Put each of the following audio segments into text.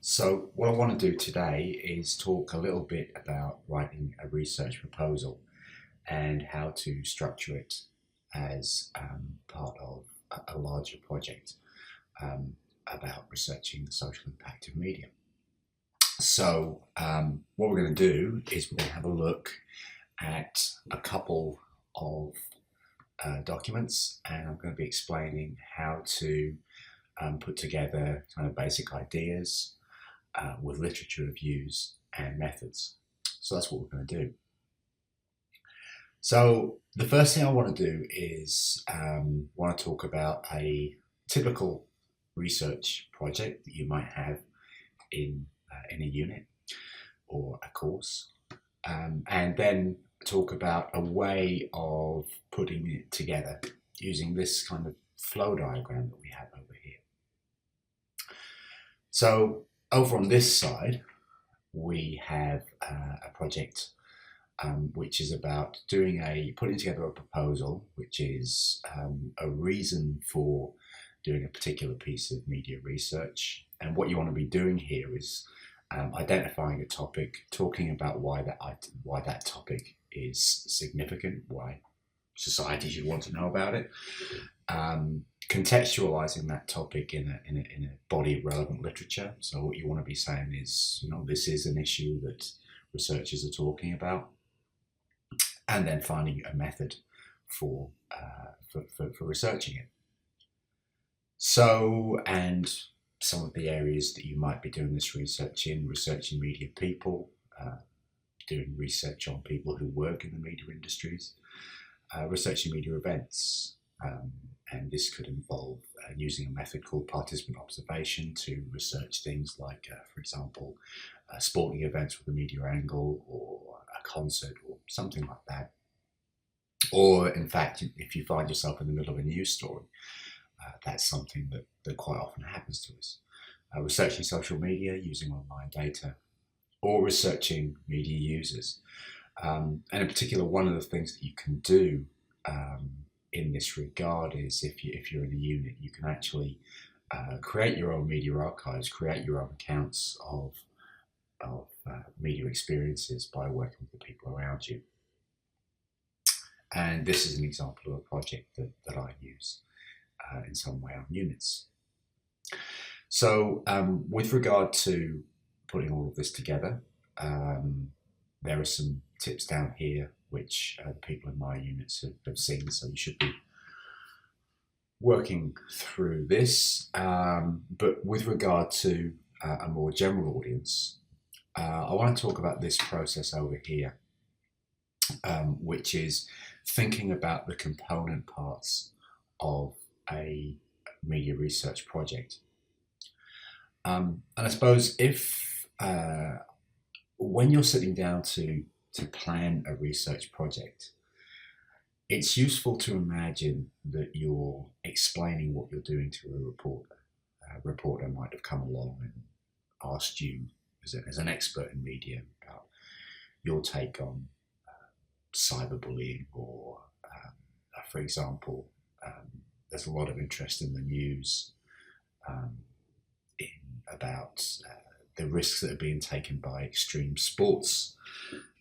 So, what I want to do today is talk a little bit about writing a research proposal and how to structure it as part of a larger project um, about researching the social impact of media. So, what we're going to do is we're going to have a look at a couple of documents, and I'm going to be explaining how to put together kind of basic ideas with literature reviews and methods. So that's what we're going to do. So the first thing I want to do is want to talk about a typical research project that you might have in a unit or a course, and then talk about a way of putting it together using this kind of flow diagram that we have over here. So over on this side, we have a project which is about putting together a proposal, which is a reason for doing a particular piece of media research. And what you want to be doing here is identifying a topic, talking about why that topic is significant, why society should want to know about it, contextualizing that topic in a body of relevant literature. So what you want to be saying is, this is an issue that researchers are talking about, and then finding a method for researching it. So, and some of the areas that you might be doing this research in: researching media people, doing research on people who work in the media industries, researching media events. And this could involve using a method called participant observation to research things like, for example, sporting events with a media angle, or a concert, or something like that. Or, in fact, if you find yourself in the middle of a news story, that's something that quite often happens to us. Researching social media using online data, or researching media users. And in particular, one of the things that you can do in this regard is, if you're in a unit, you can actually create your own media archives, create your own accounts of media experiences by working with the people around you. And this is an example of a project that I use in some way on units. So with regard to putting all of this together, there are some tips down here which the people in my units have seen, so you should be working through this. But with regard to a more general audience, I want to talk about this process over here, which is thinking about the component parts of a media research project. And I suppose when you're sitting down to plan a research project, it's useful to imagine that you're explaining what you're doing to a reporter. A reporter might have come along and asked you, as an expert in media, about your take on cyberbullying, or, for example, there's a lot of interest in the news about the risks that are being taken by extreme sports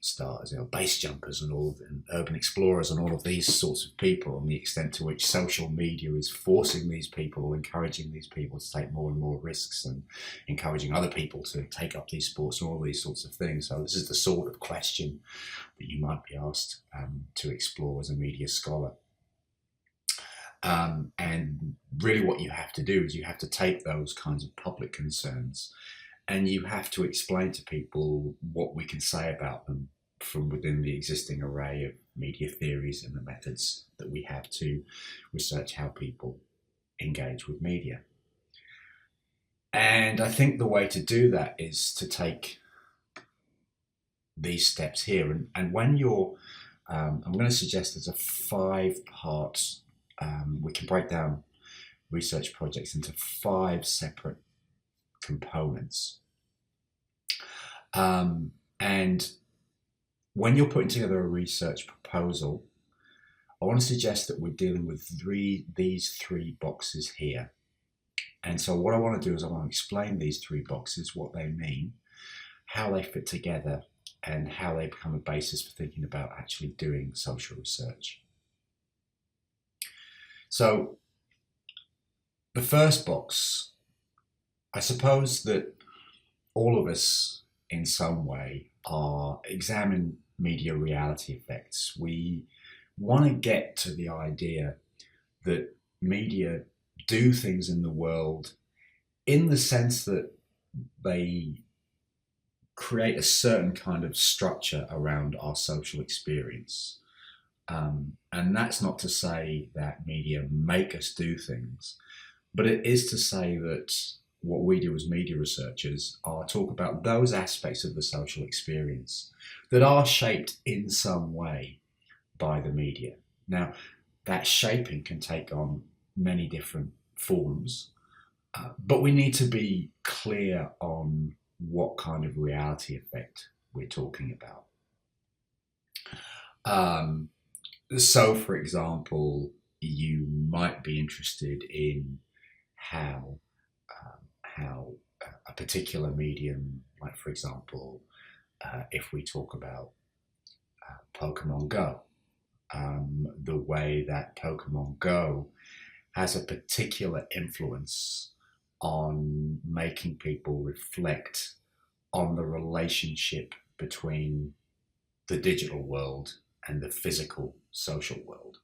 stars, base jumpers and urban explorers and all of these sorts of people, and the extent to which social media is forcing these people, or encouraging these people to take more and more risks, and encouraging other people to take up these sports, and all these sorts of things. So this is the sort of question that you might be asked to explore as a media scholar. And really what you have to do is you have to take those kinds of public concerns, and you have to explain to people what we can say about them from within the existing array of media theories and the methods that we have to research how people engage with media. And I think the way to do that is to take these steps here. And when you're, I'm going to suggest there's a 5-part, we can break down research projects into 5 separate components. And when you're putting together a research proposal, I want to suggest that we're dealing with these three boxes here. And so what I want to do is I want to explain these three boxes, what they mean, how they fit together, and how they become a basis for thinking about actually doing social research. So the first box, I suppose that all of us in some way are examine media reality effects. We want to get to the idea that media do things in the world in the sense that they create a certain kind of structure around our social experience. And that's not to say that media make us do things, but it is to say that what we do as media researchers are talk about those aspects of the social experience that are shaped in some way by the media. Now, that shaping can take on many different forms, but we need to be clear on what kind of reality effect we're talking about. So, for example, you might be interested in how a particular medium, like for example, if we talk about Pokemon Go, the way that Pokemon Go has a particular influence on making people reflect on the relationship between the digital world and the physical social world.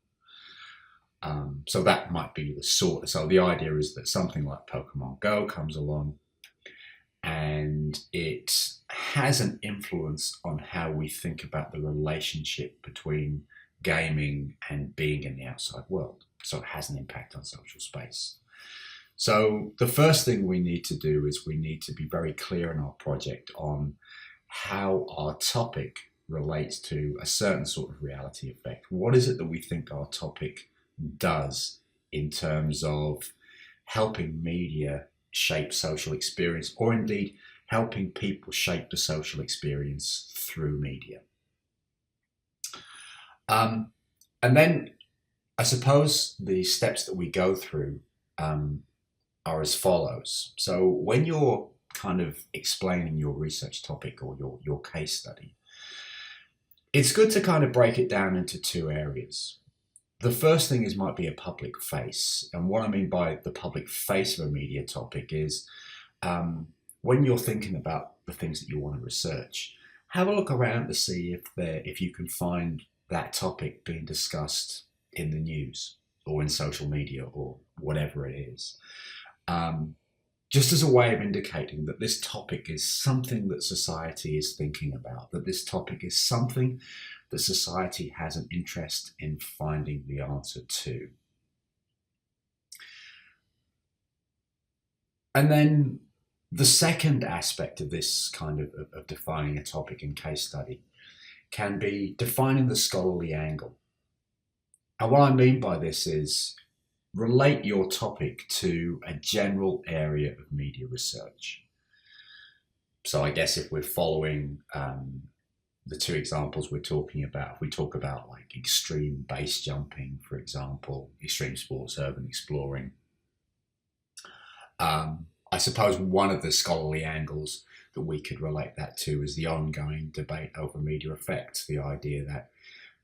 So that might be the sort. So the idea is that something like Pokemon Go comes along and it has an influence on how we think about the relationship between gaming and being in the outside world. So it has an impact on social space. So the first thing we need to do is we need to be very clear in our project on how our topic relates to a certain sort of reality effect. What is it that we think our topic does in terms of helping media shape social experience, or indeed helping people shape the social experience through media? And then I suppose the steps that we go through are as follows. So when you're kind of explaining your research topic or your case study, it's good to kind of break it down into two areas. The first thing is might be a public face. And what I mean by the public face of a media topic is when you're thinking about the things that you want to research, have a look around to see if you can find that topic being discussed in the news or in social media or whatever it is. Just as a way of indicating that this topic is something that society is thinking about, that this topic is something that society has an interest in finding the answer to. And then the second aspect of this kind of defining a topic in case study can be defining the scholarly angle. And what I mean by this is relate your topic to a general area of media research. So I guess if we're following the two examples we're talking about, if we talk about like extreme base jumping, for example, extreme sports, urban exploring, I suppose one of the scholarly angles that we could relate that to is the ongoing debate over media effects, the idea that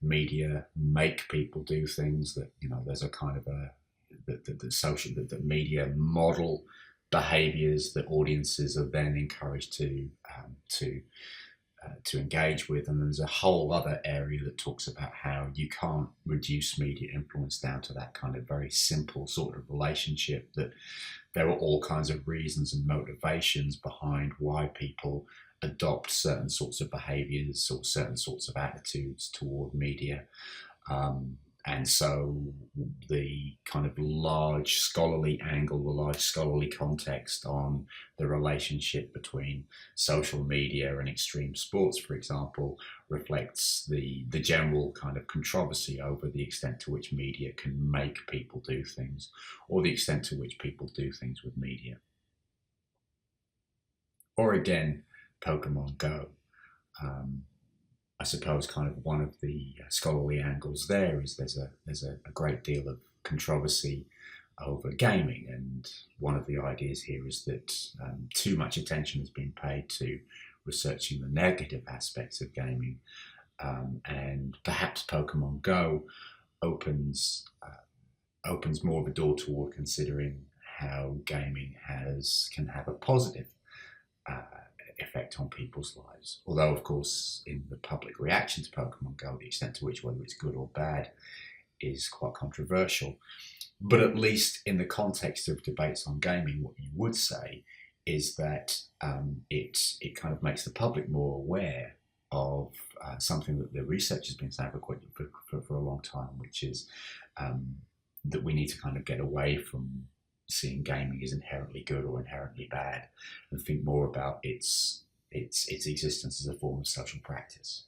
media make people do things, that, you know, there's a kind of the media model behaviors that audiences are then encouraged to engage with. And there's a whole other area that talks about how you can't reduce media influence down to that kind of very simple sort of relationship, that there are all kinds of reasons and motivations behind why people adopt certain sorts of behaviors or certain sorts of attitudes toward media. And so the kind of large scholarly angle, the large scholarly context on the relationship between social media and extreme sports, for example, reflects the general kind of controversy over the extent to which media can make people do things, or the extent to which people do things with media. Or again, Pokemon Go. I suppose kind of one of the scholarly angles there is there's a great deal of controversy over gaming. And one of the ideas here is that too much attention has been paid to researching the negative aspects of gaming, and perhaps Pokemon Go opens more of a door toward considering how gaming can have a positive uh, effect on people's lives. Although, of course, in the public reaction to Pokemon Go, the extent to which whether it's good or bad is quite controversial. But at least in the context of debates on gaming, what you would say is that it kind of makes the public more aware of something that the research has been saying for a long time, which is that we need to kind of get away from seeing gaming as inherently good or inherently bad, and think more about its existence as a form of social practice.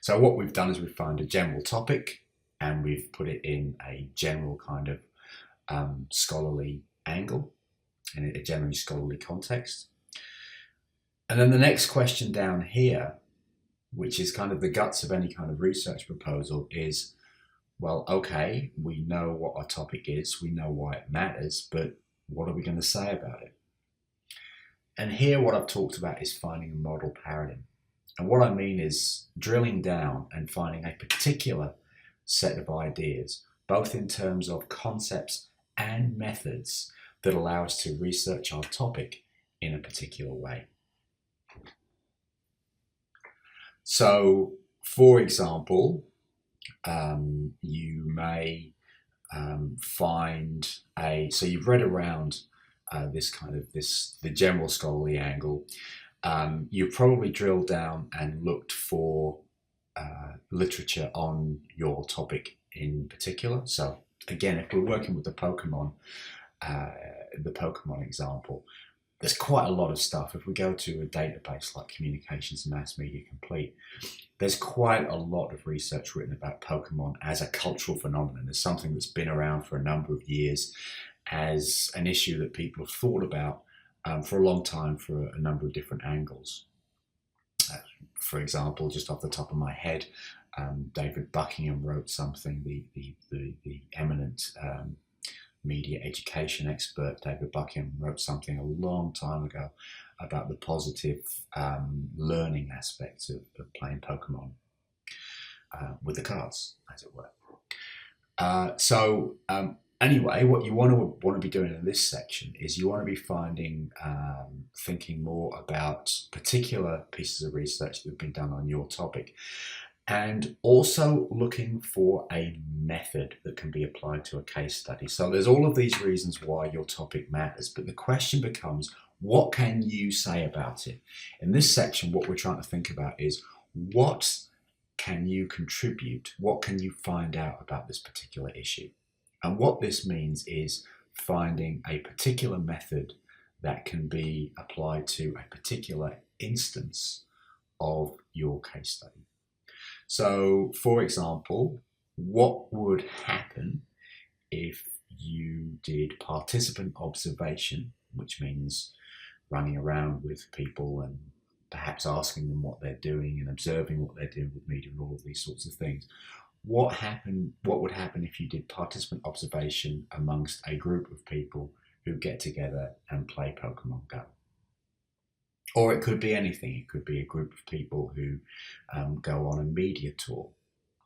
So what we've done is we've found a general topic and we've put it in a general kind of scholarly angle, in a generally scholarly context. And then the next question down here, which is kind of the guts of any kind of research proposal, is, well, okay, we know what our topic is, we know why it matters, but what are we going to say about it? And here what I've talked about is finding a model paradigm. And what I mean is drilling down and finding a particular set of ideas, both in terms of concepts and methods, that allow us to research our topic in a particular way. So, for example, you may find so you've read around the general scholarly angle. You've probably drilled down and looked for literature on your topic in particular. So again, if we're working with the Pokemon example, there's quite a lot of stuff. If we go to a database like Communications and Mass Media Complete, there's quite a lot of research written about Pokemon as a cultural phenomenon, as something that's been around for a number of years, as an issue that people have thought about for a long time for a number of different angles. For example, just off the top of my head, David Buckingham wrote something, the eminent media education expert David Buckingham wrote something a long time ago about the positive learning aspects of playing Pokemon with the cards, as it were. Anyway, what you want to be doing in this section is you want to be thinking more about particular pieces of research that have been done on your topic, and also looking for a method that can be applied to a case study. So there's all of these reasons why your topic matters, but the question becomes, what can you say about it? In this section, what we're trying to think about is, what can you contribute? What can you find out about this particular issue? And what this means is finding a particular method that can be applied to a particular instance of your case study. So, for example, what would happen if you did participant observation, which means running around with people and perhaps asking them what they're doing and observing what they're doing with media and all of these sorts of things? What would happen if you did participant observation amongst a group of people who get together and play Pokemon Go? Or it could be anything. It could be a group of people who go on a media tour,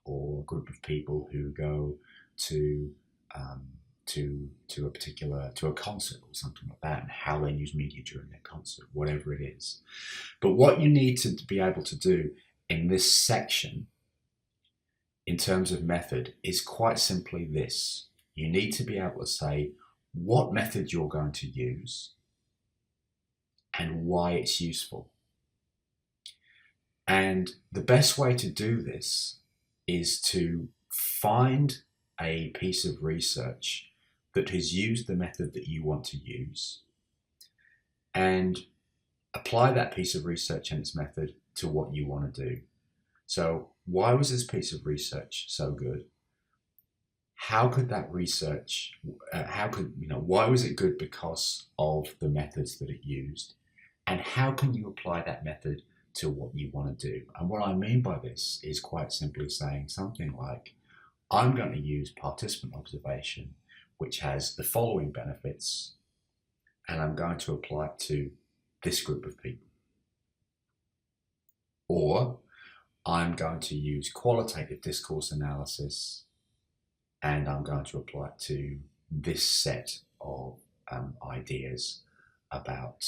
or a group of people who go to a concert or something like that, and how they use media during their concert, whatever it is. But what you need to be able to do in this section, in terms of method, is quite simply this. You need to be able to say what method you're going to use and why it's useful. And the best way to do this is to find a piece of research that has used the method that you want to use and apply that piece of research and its method to what you want to do. So why was this piece of research so good? How could that research, why was it good because of the methods that it used? And how can you apply that method to what you want to do? And what I mean by this is quite simply saying something like, I'm going to use participant observation, which has the following benefits, and I'm going to apply it to this group of people. Or I'm going to use qualitative discourse analysis, and I'm going to apply it to this set of ideas about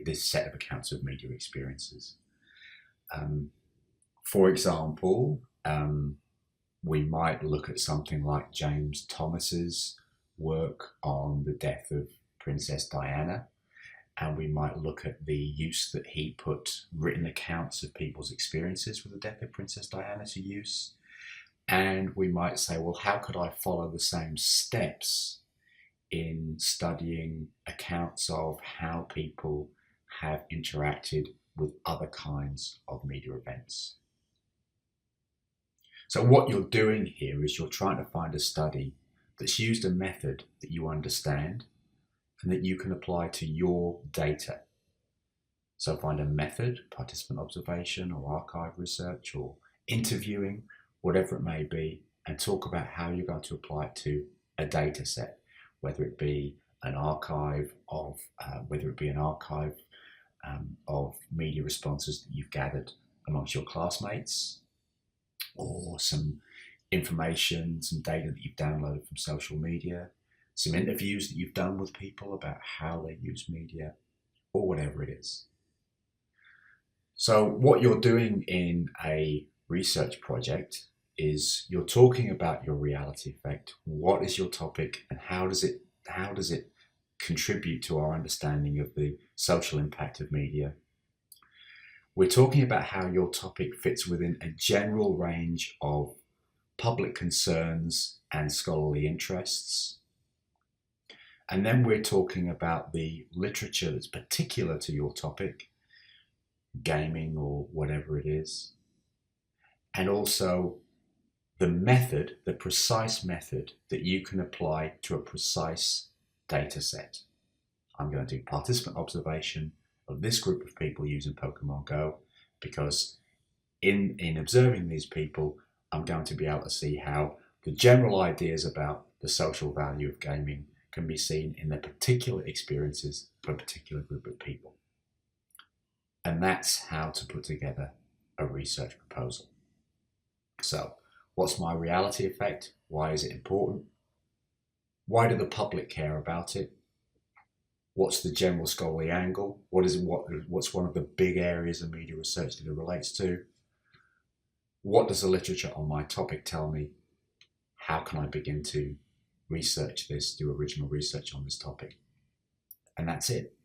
this set of accounts of media experiences. For example, we might look at something like James Thomas's work on the death of Princess Diana, and we might look at the use that he put written accounts of people's experiences with the death of Princess Diana to use. And we might say, well, how could I follow the same steps in studying accounts of how people have interacted with other kinds of media events? So what you're doing here is you're trying to find a study that's used a method that you understand and that you can apply to your data. So find a method, participant observation or archive research or interviewing, whatever it may be, and talk about how you're going to apply it to a data set, whether it be an archive of media responses that you've gathered amongst your classmates, or some information, some data that you've downloaded from social media, some interviews that you've done with people about how they use media, or whatever it is. So what you're doing in a research project is you're talking about your reality effect. What is your topic, and how does it contribute to our understanding of the social impact of media? We're talking about how your topic fits within a general range of public concerns and scholarly interests. And then we're talking about the literature that's particular to your topic, gaming or whatever it is. And also the method, the precise method that you can apply to a precise data set. I'm going to do participant observation of this group of people using Pokemon Go, because in observing these people, I'm going to be able to see how the general ideas about the social value of gaming can be seen in the particular experiences of a particular group of people. And that's how to put together a research proposal. So, what's my reality effect? Why is it important? Why do the public care about it? What's the general scholarly angle? What's one of the big areas of media research that it relates to? What does the literature on my topic tell me? How can I begin to research this, do original research on this topic? And that's it.